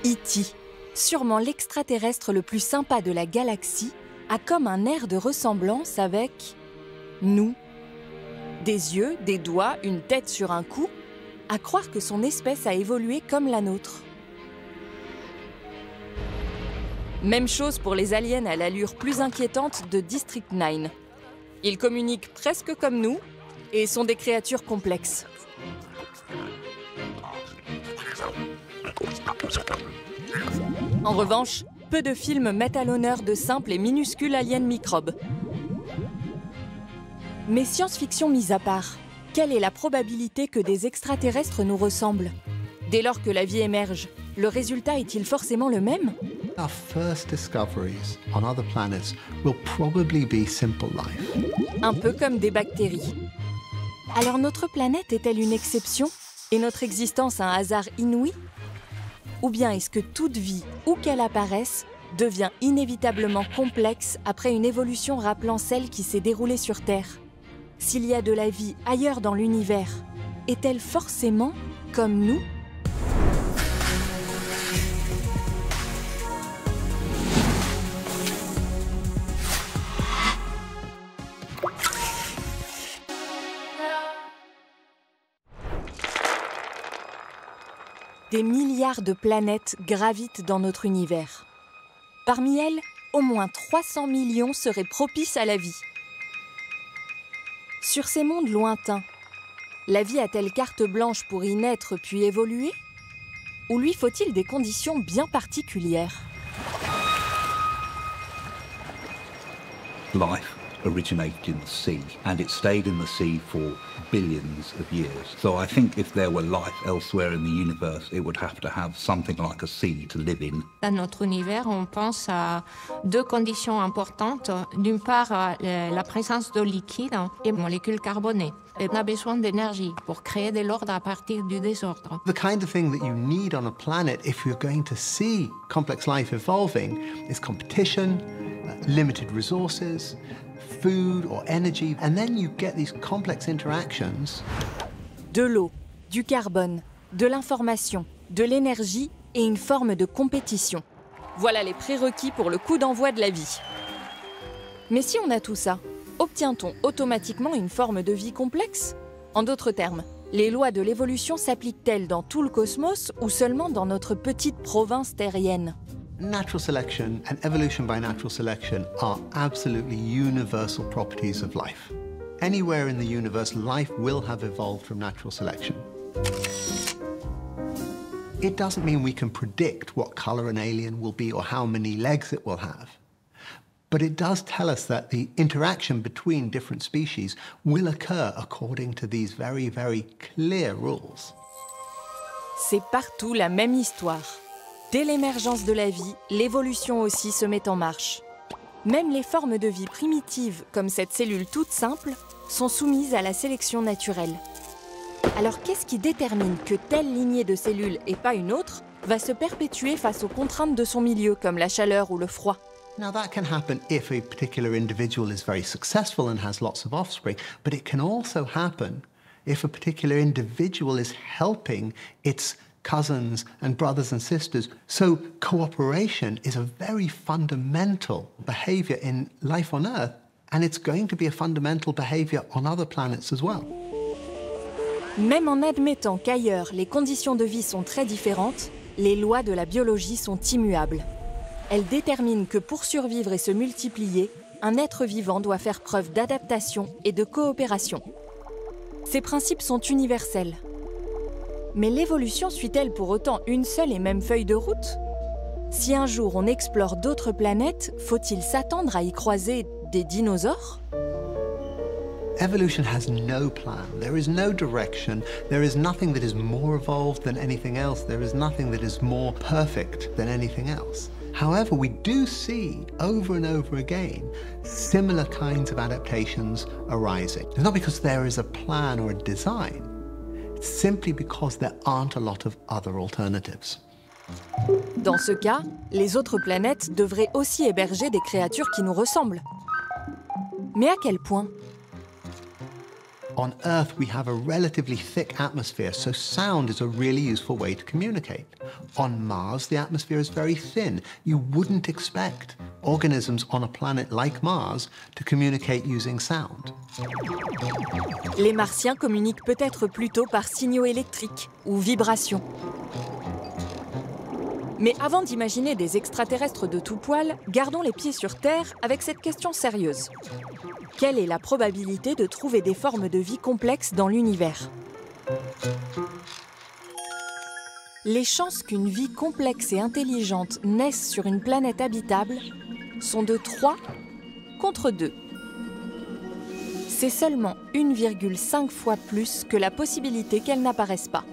E.T., sûrement l'extraterrestre le plus sympa de la galaxie, a comme un air de ressemblance avec nous. Des yeux, des doigts, une tête sur un cou, à croire que son espèce a évolué comme la nôtre. Même chose pour les aliens à l'allure plus inquiétante de District 9. Ils communiquent presque comme nous et sont des créatures complexes. En revanche, peu de films mettent à l'honneur de simples et minuscules aliens microbes. Mais science-fiction mise à part, quelle est la probabilité que des extraterrestres nous ressemblent? Dès lors que la vie émerge, le résultat est-il forcément le même? Our first discoveries on other planets will probably be simple life. Un peu comme des bactéries. Alors notre planète est-elle une exception? Et notre existence un hasard inouï? Ou bien est-ce que toute vie, où qu'elle apparaisse, devient inévitablement complexe après une évolution rappelant celle qui s'est déroulée sur Terre? S'il y a de la vie ailleurs dans l'univers, est-elle forcément comme nous? Des milliards de planètes gravitent dans notre univers. Parmi elles, au moins 300 millions seraient propices à la vie. Sur ces mondes lointains, la vie a-t-elle carte blanche pour y naître puis évoluer? Ou lui faut-il des conditions bien particulières? Life originated in the sea, and it stayed in the sea for billions of years. So I think if there were life elsewhere in the universe, it would have to have something like a sea to live in. Dans notre univers, on pense à deux conditions importantes. D'une part, la présence d'eau liquide et molécules carbonées. Et on a besoin d'énergie pour créer de l'ordre à partir du désordre. The kind of thing that you need on a planet if you're going to see complex life evolving is competition, limited resources, food or energy, and then you get these complex interactions. De l'eau, du carbone, de l'information, de l'énergie et une forme de compétition. Voilà les prérequis pour le coup d'envoi de la vie. Mais si on a tout ça, obtient-on automatiquement une forme de vie complexe? En d'autres termes, les lois de l'évolution s'appliquent-elles dans tout le cosmos ou seulement dans notre petite province terrienne? Natural selection and evolution by natural selection are absolutely universal properties of life. Anywhere in the universe, life will have evolved from natural selection. It doesn't mean we can predict what color an alien will be or how many legs it will have. But it does tell us that the interaction between different species will occur according to these very, very clear rules. C'est partout la même histoire. Dès l'émergence de la vie, l'évolution aussi se met en marche. Même les formes de vie primitives, comme cette cellule toute simple, sont soumises à la sélection naturelle. Alors qu'est-ce qui détermine que telle lignée de cellules et pas une autre va se perpétuer face aux contraintes de son milieu, comme la chaleur ou le froid? Now that can happen if a particular individual is very successful and has lots of offspring, but it can also happen if a particular individual is helping its cousins and brothers and sisters. So cooperation is a very fundamental behavior in life on Earth, and it's going to be a fundamental behavior on other planets as well. Même en admettant qu'ailleurs les conditions de vie sont très différentes, les lois de la biologie sont immuables. Elles déterminent que pour survivre et se multiplier, un être vivant doit faire preuve d'adaptation et de coopération. Ces principes sont universels. Mais l'évolution suit-elle pour autant une seule et même feuille de route? Si un jour on explore d'autres planètes, faut-il s'attendre à y croiser des dinosaures? Evolution has no plan. There is no direction. There is nothing that is more evolved than anything else. There is nothing that is more perfect than anything else. However, we do see over and over again similar kinds of adaptations arising. It's not because there is a plan or a design. It's simply because there aren't a lot of other alternatives. Dans ce cas, les autres planètes devraient aussi héberger des créatures qui nous ressemblent. Mais à quel point? On Earth, we have a relatively thick atmosphere, so sound is a really useful way to communicate. On Mars, the atmosphere is very thin. You wouldn't expect organisms on a planet like Mars to communicate using sound. Les Martiens communiquent peut-être plutôt par signaux électriques ou vibrations. Mais avant d'imaginer des extraterrestres de tout poil, gardons les pieds sur Terre avec cette question sérieuse. Quelle est la probabilité de trouver des formes de vie complexes dans l'univers? Les chances qu'une vie complexe et intelligente naisse sur une planète habitable sont de 3 contre 2. C'est seulement 1,5 fois plus que la possibilité qu'elle n'apparaisse pas.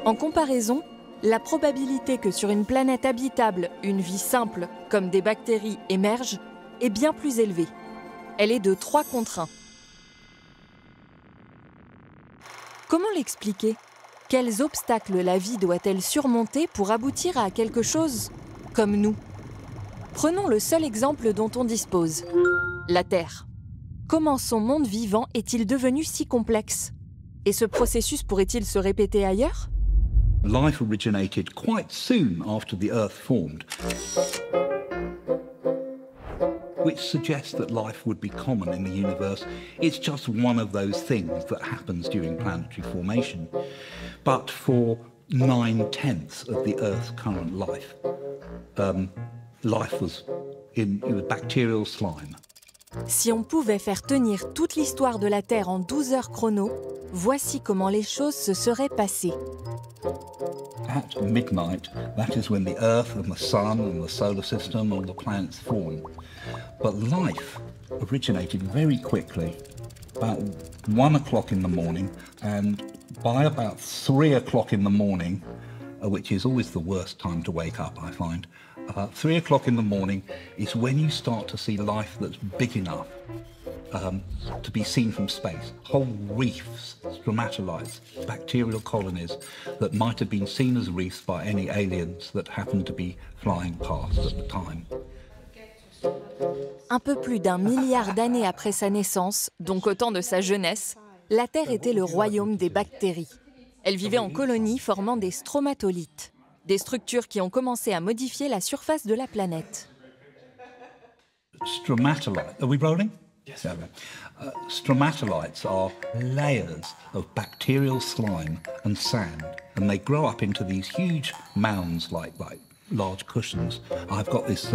En comparaison, la probabilité que sur une planète habitable, une vie simple, comme des bactéries, émerge, est bien plus élevée. Elle est de 3 contre 1. Comment l'expliquer? Quels obstacles la vie doit-elle surmonter pour aboutir à quelque chose comme nous? Prenons le seul exemple dont on dispose, la Terre. Comment son monde vivant est-il devenu si complexe? Et ce processus pourrait-il se répéter ailleurs? Life originated quite soon after the Earth formed, which suggests that life would be common in the universe. It's just one of those things that happens during planetary formation. But for 9/10 of the Earth's current life, life was in bacterial slime. Si on pouvait faire tenir toute l'histoire de la Terre en 12 heures chrono, voici comment les choses se seraient passées. At midnight, that is when the Earth and the Sun and the solar system and the planets form. But life originated very quickly, about 1 o'clock in the morning, and by about 3 o'clock in the morning, which is always the worst time to wake up, I find, 3 o'clock in the morning is when you start to see life that's big enough to be seen from space. Whole reefs, stromatolites, bacterial colonies that might have been seen as reefs by any aliens that happened to be flying past at the time. Un peu plus d'1 milliard d'années après sa naissance, donc au temps de sa jeunesse, la Terre était le royaume des bactéries. Elle vivait en colonies formant des stromatolites, des structures qui ont commencé à modifier la surface de la planète. Stromatolites. Are we rolling? Yes. Stromatolites are layers of bacterial slime and sand, and they grow up into these huge mounds like large cushions. I've got this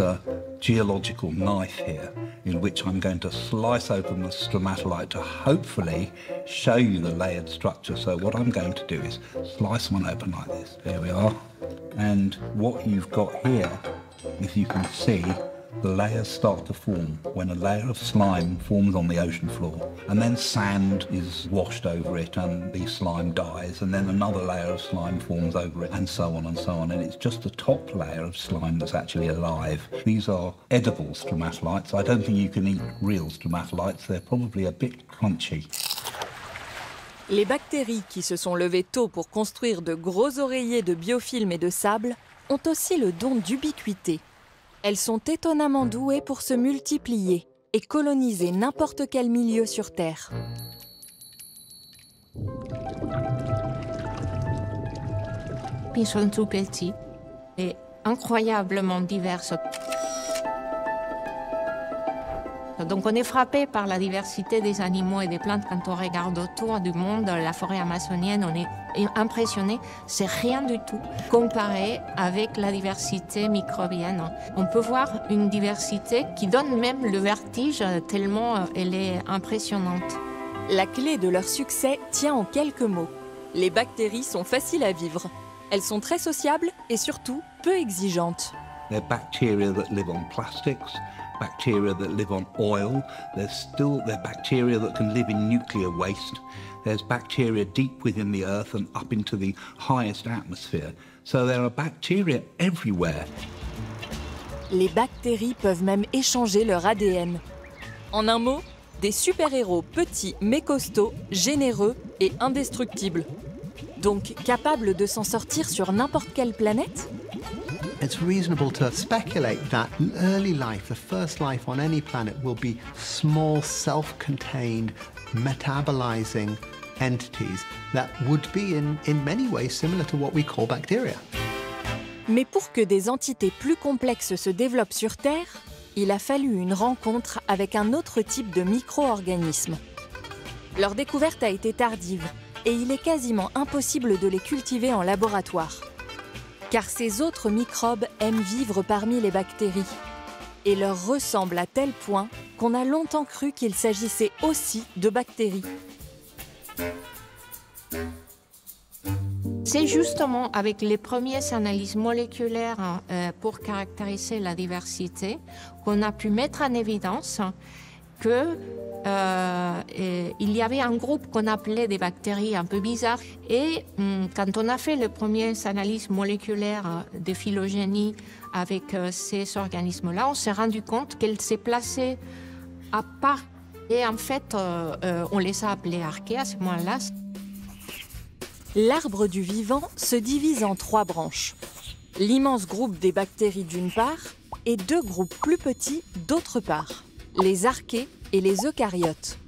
geological knife here in which I'm going to slice open the stromatolite to hopefully show you the layered structure. So what I'm going to do is slice one open like this. There we are. And what you've got here, if you can see, the layers start to form when a layer of slime forms on the ocean floor, and then sand is washed over it and the slime dies, and then another layer of slime forms over it, and so on and so on. And it's just the top layer of slime that's actually alive. These are edible stromatolites. I don't think you can eat real stromatolites. They're probably a bit crunchy. Les bactéries qui se sont levées tôt pour construire de gros oreillers de biofilm et de sable ont aussi le don d'ubiquité. Elles sont étonnamment douées pour se multiplier et coloniser n'importe quel milieu sur Terre. Ils sont tout petits et incroyablement diverses. Donc on est frappé par la diversité des animaux et des plantes quand on regarde autour du monde, la forêt amazonienne, on est impressionné. C'est rien du tout comparé avec la diversité microbienne. On peut voir une diversité qui donne même le vertige tellement elle est impressionnante. La clé de leur succès tient en quelques mots. Les bactéries sont faciles à vivre. Elles sont très sociables et surtout peu exigeantes. They're bacteria that live on plastics, bacteria that live on oil. There's bacteria that can live in nuclear waste. There's bacteria deep within the earth and up into the highest atmosphere. So there are bacteria everywhere. Les bactéries peuvent même échanger leur ADN. En un mot, des super-héros petits mais costauds, généreux et indestructibles. Donc capables de s'en sortir sur n'importe quelle planète ? It's reasonable to speculate that early life, the first life on any planet, will be small, self-contained, metabolizing entities that would be in many ways similar to what we call bacteria. Mais pour que des entités plus complexes se développent sur Terre, il a fallu une rencontre avec un autre type de micro-organismes. Leur découverte a été tardive et il est quasiment impossible de les cultiver en laboratoire. Car ces autres microbes aiment vivre parmi les bactéries et leur ressemblent à tel point qu'on a longtemps cru qu'il s'agissait aussi de bactéries. C'est justement avec les premières analyses moléculaires pour caractériser la diversité qu'on a pu mettre en évidence que il y avait un groupe qu'on appelait des bactéries un peu bizarres. Et quand on a fait les premières analyses moléculaires de phylogénie avec ces organismes-là, on s'est rendu compte qu'elles s'est placées à part. Et en fait, on les a appelés archées à ce moment-là. L'arbre du vivant se divise en 3 branches. L'immense groupe des bactéries d'une part et 2 groupes plus petits d'autre part, les archées et les eucaryotes.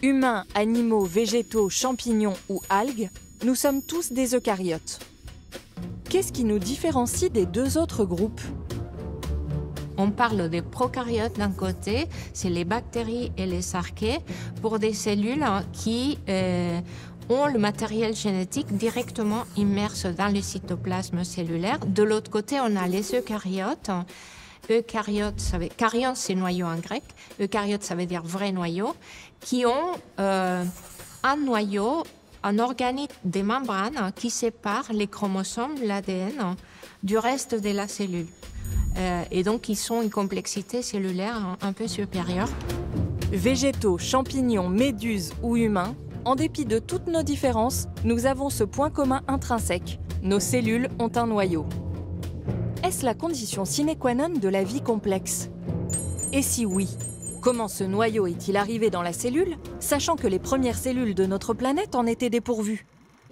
Humains, animaux, végétaux, champignons ou algues, nous sommes tous des eucaryotes. Qu'est-ce qui nous différencie des 2 autres groupes ? On parle des prokaryotes d'un côté, c'est les bactéries et les archées, pour des cellules qui ont le matériel génétique directement immerse dans le cytoplasme cellulaire. De l'autre côté, on a les eucaryotes. Eucaryotes, karyos c'est noyau en grec, eucaryote ça veut dire vrai noyau, qui ont un noyau, un organite des membranes qui sépare les chromosomes, l'ADN, du reste de la cellule. Et donc ils sont une complexité cellulaire un peu supérieure. Végétaux, champignons, méduses ou humains, en dépit de toutes nos différences, nous avons ce point commun intrinsèque. Nos cellules ont un noyau. Est-ce la condition sine qua non de la vie complexe? Et si oui, comment ce noyau est-il arrivé dans la cellule, sachant que les premières cellules de notre planète en étaient dépourvues?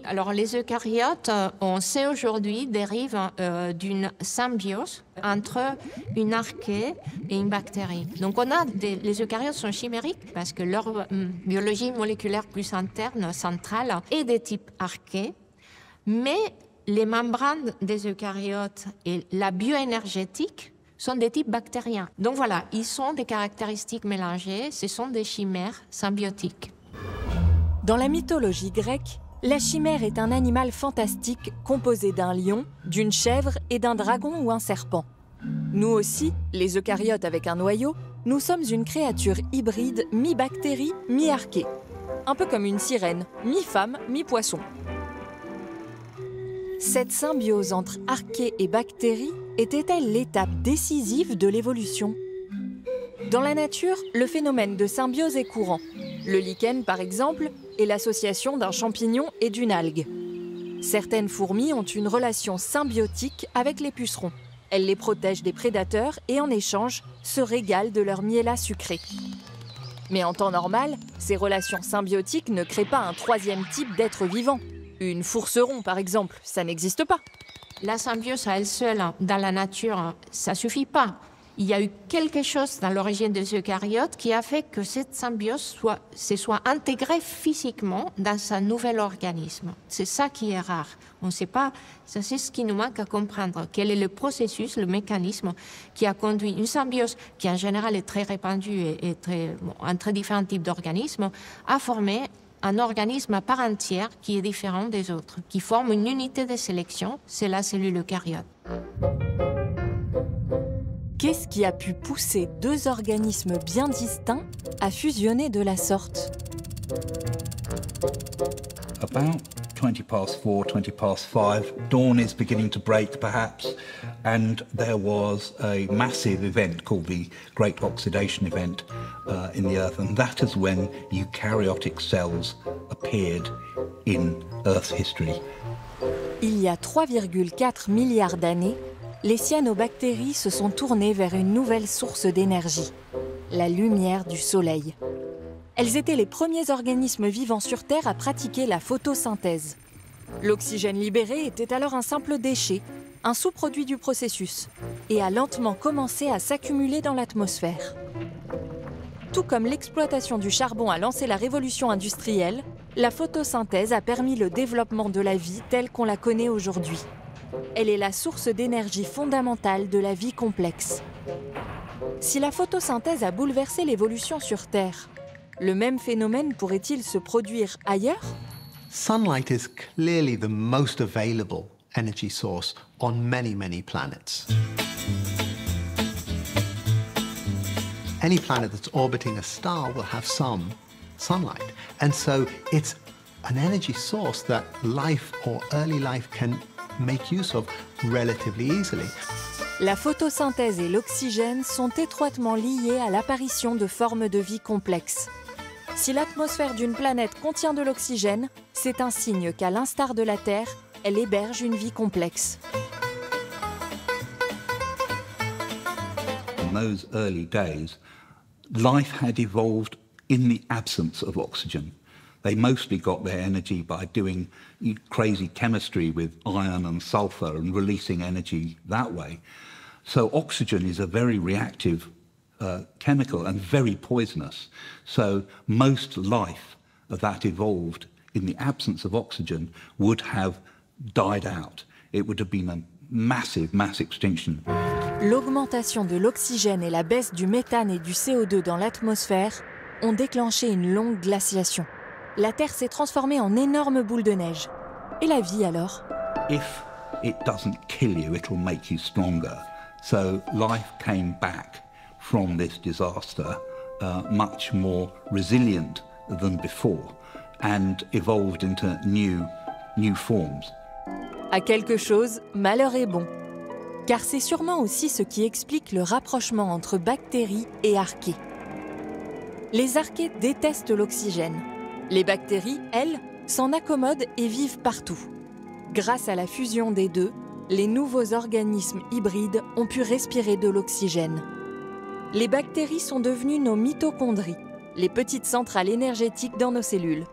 Alors les eucaryotes, on sait aujourd'hui, dérivent d'une symbiose entre une archée et une bactérie. Donc les eucaryotes sont chimériques parce que leur biologie moléculaire plus interne, centrale, est de type archée, mais les membranes des eucaryotes et la bioénergétique sont des types bactériens. Donc voilà, ils sont des caractéristiques mélangées, ce sont des chimères symbiotiques. Dans la mythologie grecque, la chimère est un animal fantastique composé d'un lion, d'une chèvre et d'un dragon ou un serpent. Nous aussi, les eucaryotes avec un noyau, nous sommes une créature hybride mi-bactérie, mi-archée. Un peu comme une sirène, mi-femme, mi-poisson. Cette symbiose entre archée et bactérie était-elle l'étape décisive de l'évolution? Dans la nature, le phénomène de symbiose est courant. Le lichen, par exemple, est l'association d'un champignon et d'une algue. Certaines fourmis ont une relation symbiotique avec les pucerons. Elles les protègent des prédateurs et en échange, se régalent de leur miella sucré. Mais en temps normal, ces relations symbiotiques ne créent pas un troisième type d'être vivant. Une fourceron, par exemple, ça n'existe pas. La symbiose à elle seule, dans la nature, ça ne suffit pas. Il y a eu quelque chose dans l'origine des eucaryotes qui a fait que cette symbiose se soit intégrée physiquement dans un nouvel organisme. C'est ça qui est rare. On ne sait pas, ça c'est ce qui nous manque à comprendre. Quel est le processus, le mécanisme qui a conduit une symbiose, qui en général est très répandue et entre différents types d'organismes, à former un organisme à part entière qui est différent des autres, qui forme une unité de sélection, c'est la cellule eucaryote. Qu'est-ce qui a pu pousser 2 organismes bien distincts à fusionner de la sorte? About 20 past 4, 20 past 5, dawn is beginning to break perhaps, and there was a massive event called the Great Oxidation Event in the Earth, and that is when eukaryotic cells appeared in Earth's history. Il y a 3,4 milliards d'années, les cyanobactéries se sont tournées vers une nouvelle source d'énergie, la lumière du soleil. Elles étaient les premiers organismes vivants sur Terre à pratiquer la photosynthèse. L'oxygène libéré était alors un simple déchet, un sous-produit du processus, et a lentement commencé à s'accumuler dans l'atmosphère. Tout comme l'exploitation du charbon a lancé la révolution industrielle, la photosynthèse a permis le développement de la vie telle qu'on la connaît aujourd'hui. Elle est la source d'énergie fondamentale de la vie complexe. Si la photosynthèse a bouleversé l'évolution sur Terre, le même phénomène pourrait-il se produire ailleurs? Sunlight is clearly the most available energy source on many, many planets. Any planet that's orbiting a star will have some sunlight. And so it's an energy source that life or early life can make use of relatively easily. La photosynthèse et l'oxygène sont étroitement liés à l'apparition de formes de vie complexes. Si l'atmosphère d'une planète contient de l'oxygène, c'est un signe qu'à l'instar de la Terre, elle héberge une vie complexe. In those early days, life had evolved in the absence of oxygen. They mostly got their energy by doing crazy chemistry with iron and sulfur and releasing energy that way. So oxygen is a very reactive chemical and very poisonous. So most life that evolved in the absence of oxygen would have died out. It would have been a massive mass extinction. L'augmentation de l'oxygène et la baisse du méthane et du CO2 dans l'atmosphère ont déclenché une longue glaciation. La Terre s'est transformée en énorme boule de neige. Et la vie alors? If it doesn't kill you, it will make you stronger. So life came back from this disaster much more resilient than before and evolved into new forms. À quelque chose, malheur est bon. Car c'est sûrement aussi ce qui explique le rapprochement entre bactéries et archées. Les archées détestent l'oxygène. Les bactéries, elles, s'en accommodent et vivent partout. Grâce à la fusion des deux, les nouveaux organismes hybrides ont pu respirer de l'oxygène. Les bactéries sont devenues nos mitochondries, les petites centrales énergétiques dans nos cellules.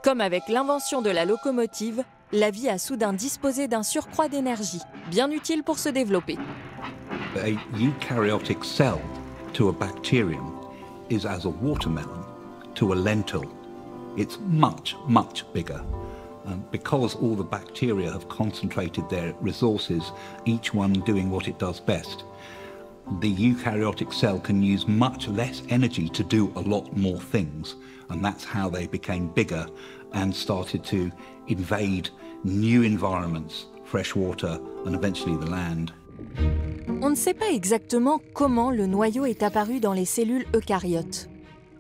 Comme avec l'invention de la locomotive, la vie a soudain disposé d'un surcroît d'énergie, bien utile pour se développer. A eukaryotic cell to a bacterium is as a watermelon to a lentil. It's much, much bigger. Because all the bacteria have concentrated their resources, each one doing what it does best, the eukaryotic cell can use much less energy to do a lot more things. And that's how they became bigger and started to invade new environments, fresh water, and eventually the land. On ne sait pas exactement comment le noyau est apparu dans les cellules eucaryotes.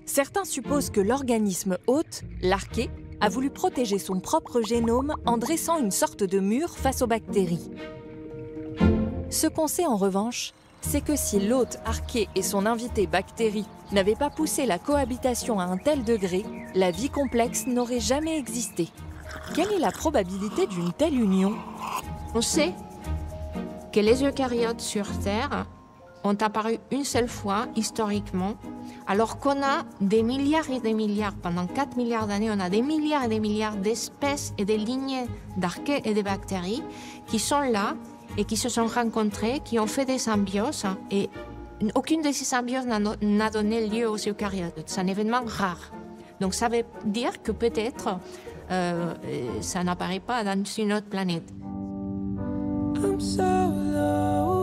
Certains supposent que l'organisme hôte, l'archée, a voulu protéger son propre génome en dressant une sorte de mur face aux bactéries. Ce qu'on sait en revanche, c'est que si l'hôte archée et son invité bactérie n'avaient pas poussé la cohabitation à un tel degré, la vie complexe n'aurait jamais existé. Quelle est la probabilité d'une telle union? On sait que les eucaryotes sur Terre ont apparu une seule fois historiquement, alors qu'on a des milliards et des milliards, pendant 4 milliards d'années, on a des milliards et des milliards d'espèces et de lignées d'archées et de bactéries qui sont là et qui se sont rencontrées, qui ont fait des symbioses, et aucune de ces symbioses n'a donné lieu aux eucaryotes. C'est un événement rare. Donc ça veut dire que peut-être ça n'apparaît pas dans une autre planète. I'm so lonely.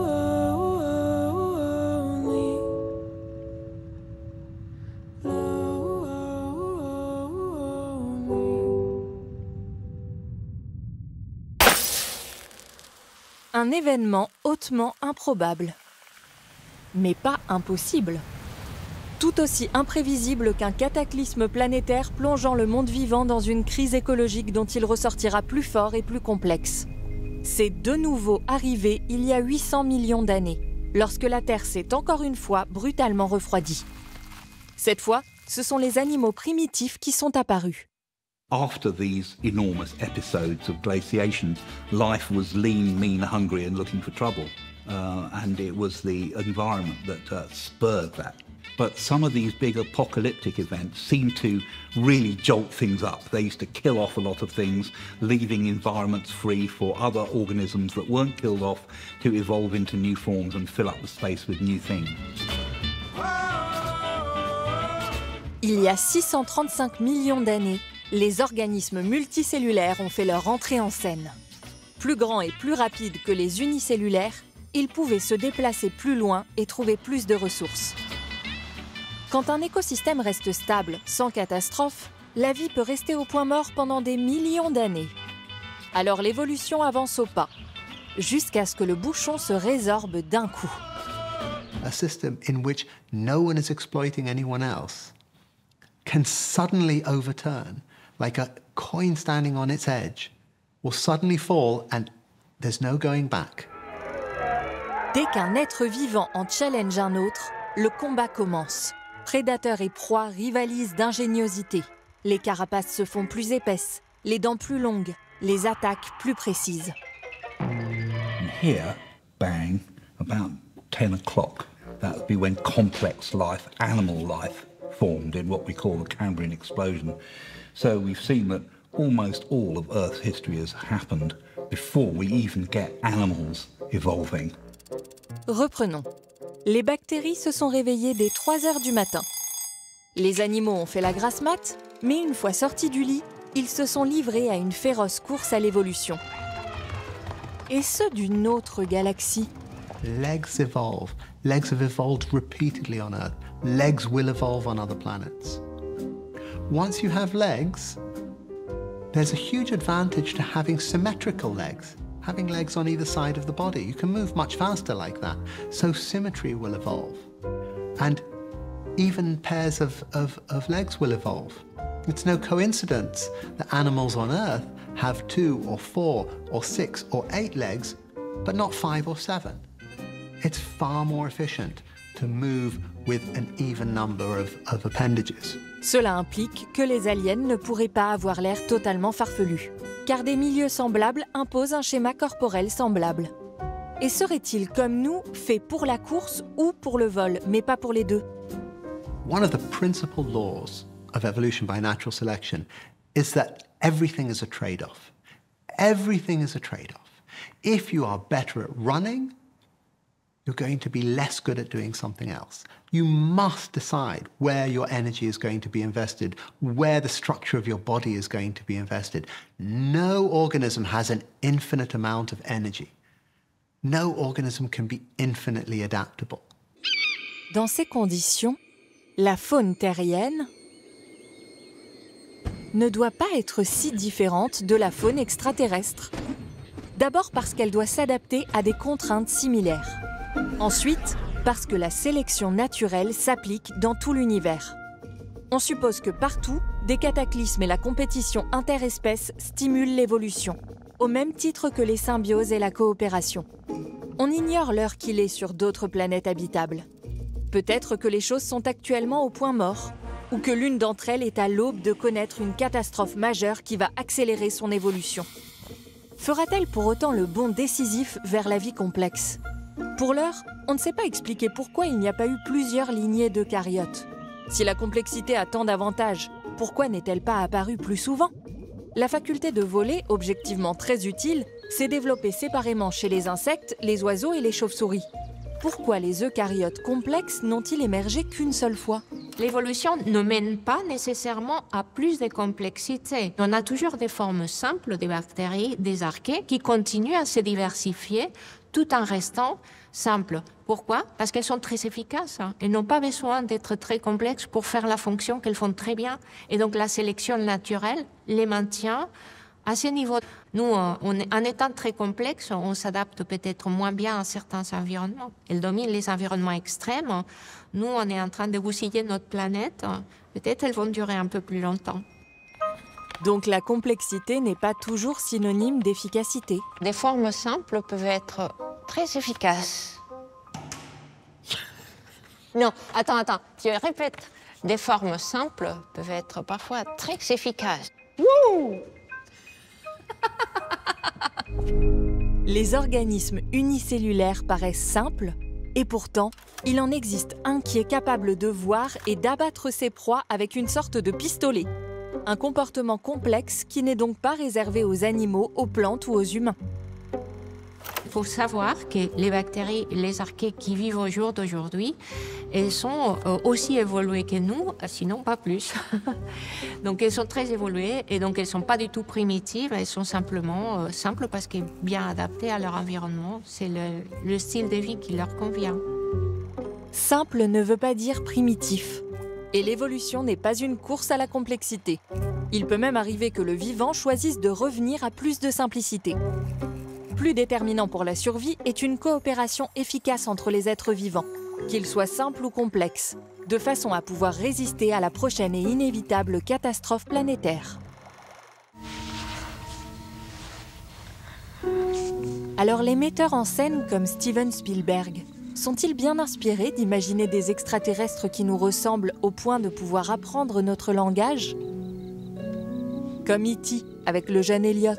Un événement hautement improbable. Mais pas impossible. Tout aussi imprévisible qu'un cataclysme planétaire plongeant le monde vivant dans une crise écologique dont il ressortira plus fort et plus complexe. C'est de nouveau arrivé il y a 800 millions d'années, lorsque la Terre s'est encore une fois brutalement refroidie. Cette fois, ce sont les animaux primitifs qui sont apparus. After these enormous episodes of glaciation, life was lean, mean, hungry and looking for trouble. And it was the environment that spurred that. But some of these big apocalyptic events seem to really jolt things up. They used to kill off a lot of things, leaving environments free for other organisms that weren't killed off to evolve into new forms and fill up the space with new things. Il y a 635 millions d'années, les organismes multicellulaires ont fait leur entrée en scène. Plus grands et plus rapides que les unicellulaires, ils pouvaient se déplacer plus loin et trouver plus de ressources. Quand un écosystème reste stable, sans catastrophe, la vie peut rester au point mort pendant des millions d'années. Alors l'évolution avance au pas, jusqu'à ce que le bouchon se résorbe d'un coup. A system in which no one is exploiting anyone else can suddenly overturn, like a coin standing on its edge, will suddenly fall and there's no going back. Dès qu'un être vivant en challenge un autre, le combat commence. Prédateurs et proies rivalisent d'ingéniosité. Les carapaces se font plus épaisses, les dents plus longues, les attaques plus précises. And here, bang, about 10 o'clock, that would be when complex life, animal life, formed in what we call the Cambrian explosion. So we've seen that almost all of Earth's history has happened before we even get animals evolving. Reprenons. Les bactéries se sont réveillées dès 3 heures du matin. Les animaux ont fait la grasse mat, mais une fois sortis du lit, ils se sont livrés à une féroce course à l'évolution. Et ce d'une autre galaxie. Legs evolve. Legs have evolved repeatedly on Earth. Legs will evolve on other planets. Once you have legs, there's a huge advantage to having symmetrical legs. Having legs on either side of the body. You can move much faster like that. So symmetry will evolve. And even pairs of legs will evolve. It's no coincidence that animals on Earth have 2 or 4 or 6 or 8 legs, but not 5 or 7. It's far more efficient to move with an even number of appendages. Cela implique que les aliens ne pourraient pas avoir l'air totalement farfelus, car des milieux semblables imposent un schéma corporel semblable. Et seraient-ils comme nous, faits pour la course ou pour le vol, mais pas pour les deux? One of the principal laws of evolution by natural selection is that everything is a trade-off. Everything is a trade-off. If you are better at running, you're going to be less good at doing something else. You must decide where your energy is going to be invested, where the structure of your body is going to be invested. No organism has an infinite amount of energy. No organism can be infinitely adaptable. Dans ces conditions, la faune terrienne ne doit pas être si différente de la faune extraterrestre. D'abord parce qu'elle doit s'adapter à des contraintes similaires. Ensuite, parce que la sélection naturelle s'applique dans tout l'univers. On suppose que partout, des cataclysmes et la compétition interespèces stimulent l'évolution, au même titre que les symbioses et la coopération. On ignore l'heure qu'il est sur d'autres planètes habitables. Peut-être que les choses sont actuellement au point mort, ou que l'une d'entre elles est à l'aube de connaître une catastrophe majeure qui va accélérer son évolution. Fera-t-elle pour autant le bond décisif vers la vie complexe ? Pour l'heure, on ne sait pas expliquer pourquoi il n'y a pas eu plusieurs lignées d'eucaryotes. Si la complexité a tant d'avantages, pourquoi n'est-elle pas apparue plus souvent ? La faculté de voler, objectivement très utile, s'est développée séparément chez les insectes, les oiseaux et les chauves-souris. Pourquoi les eucaryotes complexes n'ont-ils émergé qu'une seule fois ? L'évolution ne mène pas nécessairement à plus de complexité. On a toujours des formes simples des bactéries, des archées, qui continuent à se diversifier tout en restant simples. Pourquoi ? Parce qu'elles sont très efficaces. Elles n'ont pas besoin d'être très complexes pour faire la fonction qu'elles font très bien. Et donc la sélection naturelle les maintient à ce niveau. Nous, en étant très complexes, on s'adapte peut-être moins bien à certains environnements. Elles dominent les environnements extrêmes. Nous, on est en train de bousiller notre planète. Peut-être elles vont durer un peu plus longtemps. Donc la complexité n'est pas toujours synonyme d'efficacité. Des formes simples peuvent être très efficaces. Non, attends, tu répètes. Des formes simples peuvent être parfois très efficaces. Wouh! Les organismes unicellulaires paraissent simples, Et pourtant, il en existe un qui est capable de voir et d'abattre ses proies avec une sorte de pistolet. Un comportement complexe qui n'est donc pas réservé aux animaux, aux plantes ou aux humains. Il faut savoir que les bactéries, les archées qui vivent au jour d'aujourd'hui, elles sont aussi évoluées que nous, sinon pas plus. Donc elles sont très évoluées et donc elles ne sont pas du tout primitives, elles sont simplement simples parce qu'elles sont bien adaptées à leur environnement. C'est le style de vie qui leur convient. Simple ne veut pas dire primitif. Et l'évolution n'est pas une course à la complexité. Il peut même arriver que le vivant choisisse de revenir à plus de simplicité. Plus déterminant pour la survie est une coopération efficace entre les êtres vivants, qu'ils soient simples ou complexes, de façon à pouvoir résister à la prochaine et inévitable catastrophe planétaire. Alors les metteurs en scène comme Steven Spielberg sont-ils bien inspirés d'imaginer des extraterrestres qui nous ressemblent au point de pouvoir apprendre notre langage? Comme E.T. avec le jeune Elliot.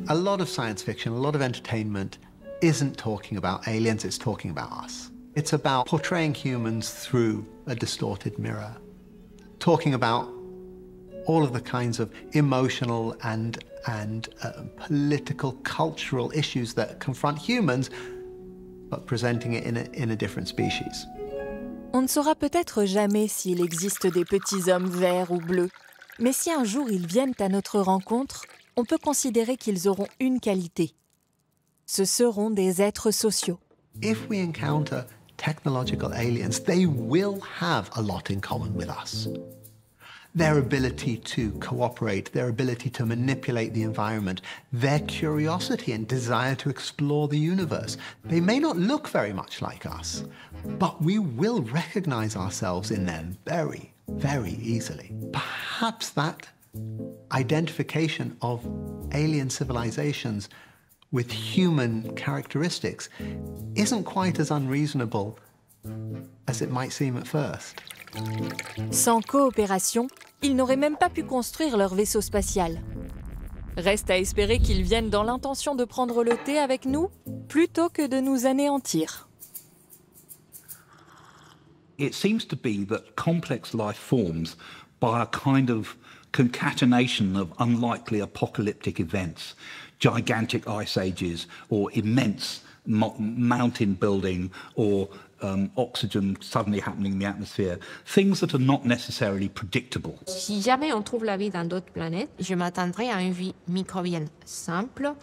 A lot of science fiction, a lot of entertainment isn't talking about aliens, it's talking about us. It's about portraying humans through a distorted mirror, talking about all of the kinds of emotional and political, cultural issues that confront humans, but presenting it in a different species. On ne saura peut-être jamais s'il existe des petits hommes verts ou bleus, mais si un jour ils viennent à notre rencontre, on peut considérer qu'ils auront une qualité. Ce seront des êtres sociaux. If we encounter technological aliens, they will have a lot in common with us. Their ability to cooperate, their ability to manipulate the environment, their curiosity and desire to explore the universe. They may not look very much like us, but we will recognize ourselves in them very, very easily. Perhaps that identification of alien civilizations with human characteristics isn't quite as unreasonable as it might seem at first. Sans coopération, ils n'auraient même pas pu construire leur vaisseau spatial. Reste à espérer qu'ils viennent dans l'intention de prendre le thé avec nous, plutôt que de nous anéantir. It seems to be that complex life forms by a kind of concatenation of unlikely apocalyptic events, gigantic ice ages, or immense mountain building, or oxygen suddenly happening in the atmosphere, things that are not necessarily predictable. Si jamais on trouve la vie dans d'autres planètes, je m'attendrai à une vie microbienne simple,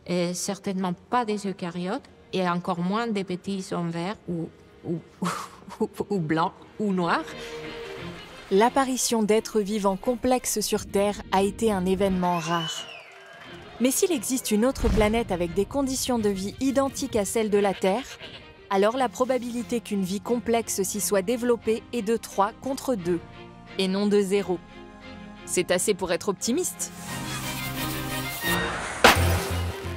et certainement pas des eucaryotes, et encore moins des petits hommes verts ou blancs ou noirs. L'apparition d'êtres vivants complexes sur Terre a été un événement rare. Mais s'il existe une autre planète avec des conditions de vie identiques à celles de la Terre, alors la probabilité qu'une vie complexe s'y soit développée est de 3 contre 2, et non de 0. C'est assez pour être optimiste.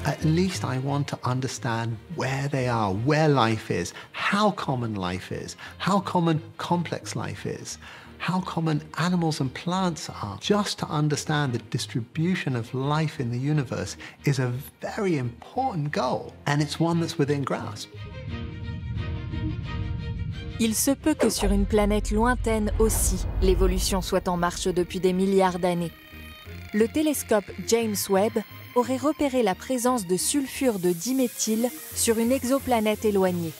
At least I want to understand where they are, where life is, how common life is, how common complex life is, how common animals and plants are. Just to understand the distribution of life in the universe is a very important goal, and it's one that's within grasp. Il se peut que sur une planète lointaine aussi, l'évolution soit en marche depuis des milliards d'années. Le télescope James Webb aurait repéré la présence de sulfure de diméthyle sur une exoplanète éloignée.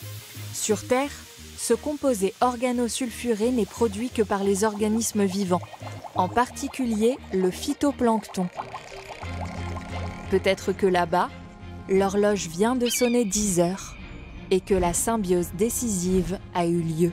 Sur Terre, ce composé organosulfuré n'est produit que par les organismes vivants, en particulier le phytoplancton. Peut-être que là-bas, l'horloge vient de sonner 10 heures et que la symbiose décisive a eu lieu.